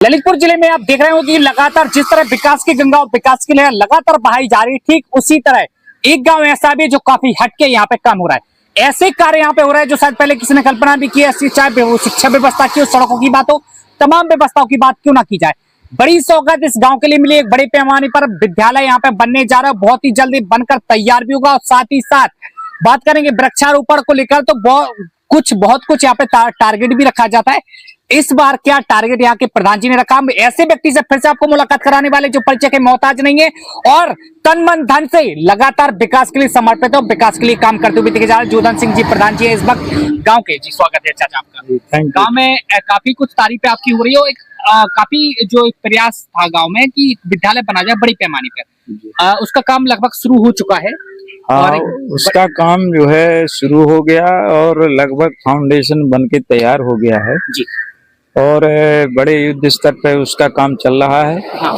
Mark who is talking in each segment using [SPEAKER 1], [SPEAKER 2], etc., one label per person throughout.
[SPEAKER 1] ललितपुर जिले में आप देख रहे हो कि लगातार जिस तरह विकास की गंगा और विकास की लहर लगातार बहाई जा रही है, ठीक उसी तरह एक गांव ऐसा भी है जो काफी हटके यहाँ पे काम हो रहा है। ऐसे कार्य यहाँ पे हो रहे हैं जो शायद पहले किसी ने कल्पना भी की है, चाहे वो शिक्षा व्यवस्था की हो, सड़कों की बात हो, तमाम व्यवस्थाओं की बात क्यों ना की जाए। बड़ी सौगात इस गांव के लिए मिली, एक बड़े पैमाने पर विद्यालय यहाँ पे बनने जा रहा है, बहुत ही जल्दी बनकर तैयार भी होगा। और साथ ही साथ बात करेंगे वृक्षारोपण को लेकर तो बहुत कुछ यहाँ पे टारगेट भी रखा जाता है। इस बार क्या टारगेट यहाँ के प्रधान जी ने रखा, हम ऐसे व्यक्ति से फिर से आपको मुलाकात कराने वाले जो परिचय के मोहताज नहीं है और तन मन धन से लगातार विकास के लिए समर्पित और विकास के लिए काम करते हुए दिखे जा रहे हैं। जोधन सिंह जी प्रधान जी है इस वक्त गांव के। जी स्वागत है चाचा आपका। गांव में काफी कुछ तारीफें आपकी हो रही है। काफी जो एक प्रयास था गांव में कि विद्यालय बना जाए बड़ी पैमाने पर, उसका काम लगभग शुरू हो चुका है।
[SPEAKER 2] और उसका काम जो है शुरू हो गया और लगभग फाउंडेशन बन के तैयार हो गया है
[SPEAKER 1] जी।
[SPEAKER 2] और बड़े युद्ध स्तर पे उसका काम चल रहा है।
[SPEAKER 1] हाँ।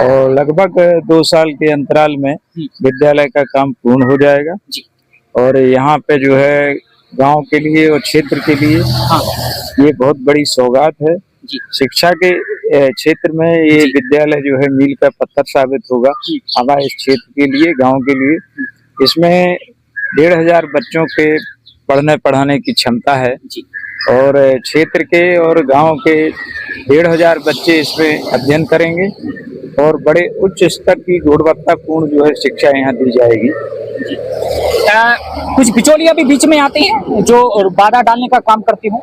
[SPEAKER 2] और लगभग 2 साल के अंतराल में विद्यालय का काम पूर्ण हो जाएगा
[SPEAKER 1] जी।
[SPEAKER 2] और यहाँ पे जो है गांव के लिए और क्षेत्र के लिए
[SPEAKER 1] हाँ।
[SPEAKER 2] ये बहुत बड़ी सौगात है
[SPEAKER 1] जी।
[SPEAKER 2] शिक्षा के क्षेत्र में ये विद्यालय जो है मील का पत्थर साबित होगा हमारे इस क्षेत्र के लिए, गांव के लिए। इसमें 1500 बच्चों के पढ़ने पढ़ाने की क्षमता है
[SPEAKER 1] जी।
[SPEAKER 2] और क्षेत्र के और गांव के 1500 बच्चे इसमें अध्ययन करेंगे और बड़े उच्च स्तर की गुणवत्तापूर्ण जो है शिक्षा यहाँ दी जाएगी।
[SPEAKER 1] कुछ बिचौलियां भी बीच में आती हैं जो बाधा डालने का काम करती हूँ?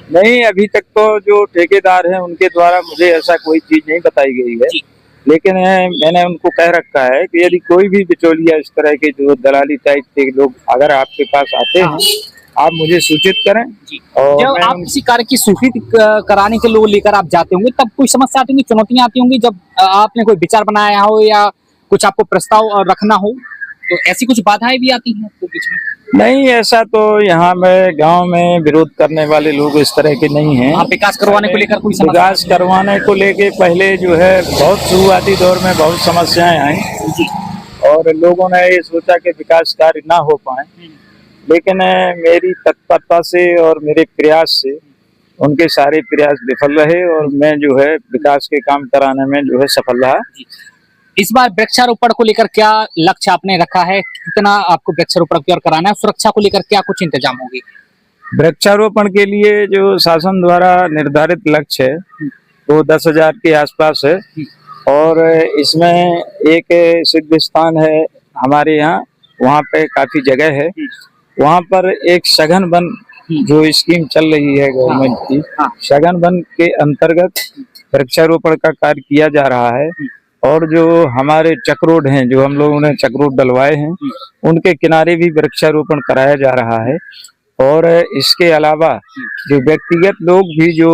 [SPEAKER 2] नहीं, अभी तक तो जो ठेकेदार हैं उनके द्वारा मुझे ऐसा कोई चीज नहीं बताई गई है, लेकिन मैंने उनको कह रखा है कि यदि कोई भी बिचौलिया इस तरह के जो दलाली टाइप के लोग अगर आपके पास आते हैं आप मुझे सूचित करें। और
[SPEAKER 1] जब आप किसी कार्य की स्वीकृति कराने के लोग लेकर आप जाते होंगे तब कोई समस्या आती होंगी, चुनौतियां आती होंगी जब आपने कोई विचार बनाया हो या कुछ आपको प्रस्ताव रखना हो, तो ऐसी कुछ बाधाएं भी आती हैं तो बीच में?
[SPEAKER 2] नहीं, ऐसा तो यहाँ में गांव में विरोध करने वाले लोग इस तरह के नहीं हैं।
[SPEAKER 1] विकास करवाने को लेकर कोई समस्या?
[SPEAKER 2] विकास करवाने को लेके पहले जो है बहुत शुरुआती दौर में बहुत समस्याएं आई और लोगों ने ये सोचा कि विकास कार्य ना हो पाए, लेकिन मेरी तत्परता से और मेरे प्रयास से उनके सारे प्रयास विफल रहे और मैं जो है विकास के काम कराने में जो है सफल रहा।
[SPEAKER 1] इस बार वृक्षारोपण को लेकर क्या लक्ष्य आपने रखा है, कितना आपको वृक्षारोपण की ओर कराना है, सुरक्षा को लेकर क्या कुछ इंतजाम होंगे?
[SPEAKER 2] वृक्षारोपण के लिए जो शासन द्वारा निर्धारित लक्ष्य है वो 10,000 के आसपास है और इसमें एक सिद्ध स्थान है हमारे यहाँ, वहाँ पे काफी जगह है, वहाँ पर एक सघन वन जो स्कीम चल रही है गवर्नमेंट की, सघन वन के अंतर्गत वृक्षारोपण का कार्य किया जा रहा है। और जो हमारे चक्रोड हैं, जो हम लोगों ने चक्रोड डलवाए हैं, उनके किनारे भी वृक्षारोपण कराया जा रहा है। और इसके अलावा जो व्यक्तिगत लोग भी जो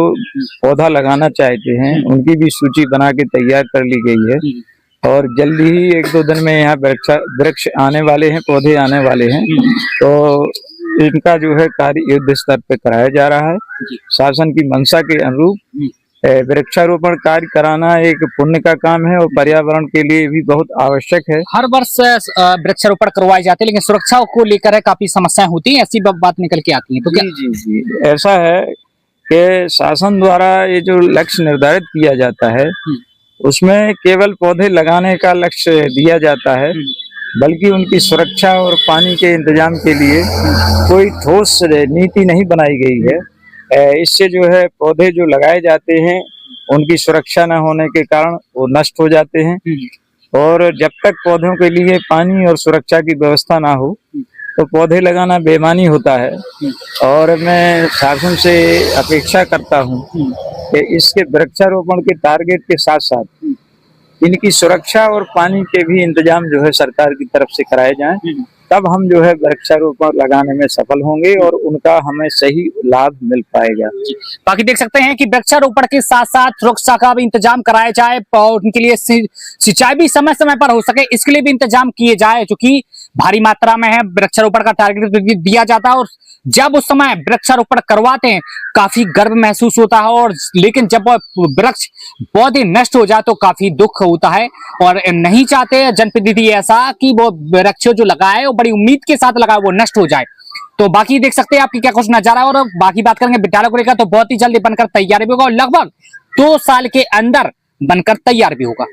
[SPEAKER 2] पौधा लगाना चाहते हैं उनकी भी सूची बना के तैयार कर ली गई है और जल्दी ही 1-2 दिन में यहाँ वृक्ष आने वाले हैं, पौधे आने वाले हैं, तो इनका जो है कार्य युद्ध स्तर पे कराया जा रहा है। शासन की मंशा के अनुरूप वृक्षारोपण कार्य कराना एक पुण्य का काम है और पर्यावरण के लिए भी बहुत आवश्यक है।
[SPEAKER 1] हर वर्ष वृक्षारोपण करवाए जाते हैं, लेकिन सुरक्षा को लेकर बाकी समस्याएं होती हैं, ऐसी बात निकल के आती है तो क्या?
[SPEAKER 2] जी, ऐसा है कि शासन द्वारा ये जो लक्ष्य निर्धारित किया जाता है उसमें केवल पौधे लगाने का लक्ष्य दिया जाता है, बल्कि उनकी सुरक्षा और पानी के इंतजाम के लिए कोई ठोस नीति नहीं बनाई गई है। इससे जो है पौधे जो लगाए जाते हैं उनकी सुरक्षा न होने के कारण वो नष्ट हो जाते हैं और जब तक पौधों के लिए पानी और सुरक्षा की व्यवस्था ना हो तो पौधे लगाना बेईमानी होता है। और मैं शासन से अपेक्षा करता हूँ कि इसके वृक्षारोपण के टारगेट के साथ साथ इनकी सुरक्षा और पानी के भी इंतजाम जो है सरकार की तरफ से कराए जाएं, तब हम जो है वृक्षारोपण लगाने में सफल होंगे और उनका हमें सही लाभ मिल पाएगा।
[SPEAKER 1] बाकी देख सकते हैं कि वृक्षारोपण के साथ साथ सुरक्षा का भी इंतजाम कराया जाए और उनके लिए सिंचाई भी समय समय पर हो सके, इसके लिए भी इंतजाम किए जाए, जो कि भारी मात्रा में है। वृक्षारोपण का टारगेट दिया जाता है और जब उस समय वृक्षारोपण करवाते हैं काफी गर्व महसूस होता है, और लेकिन जब वृक्ष पौधे नष्ट हो जाए तो काफी दुख होता है और नहीं चाहते जनप्रतिनिधि ऐसा कि वो वृक्ष जो लगाए वो बड़ी उम्मीद के साथ लगाए वो नष्ट हो जाए। तो बाकी देख सकते हैं आपकी क्या कुछ नजारा। और बाकी बात करेंगे विद्यालय को लेकर तो बहुत ही जल्दी बनकर तैयारी भी होगा और लगभग 2 साल के अंदर बनकर तैयार भी होगा।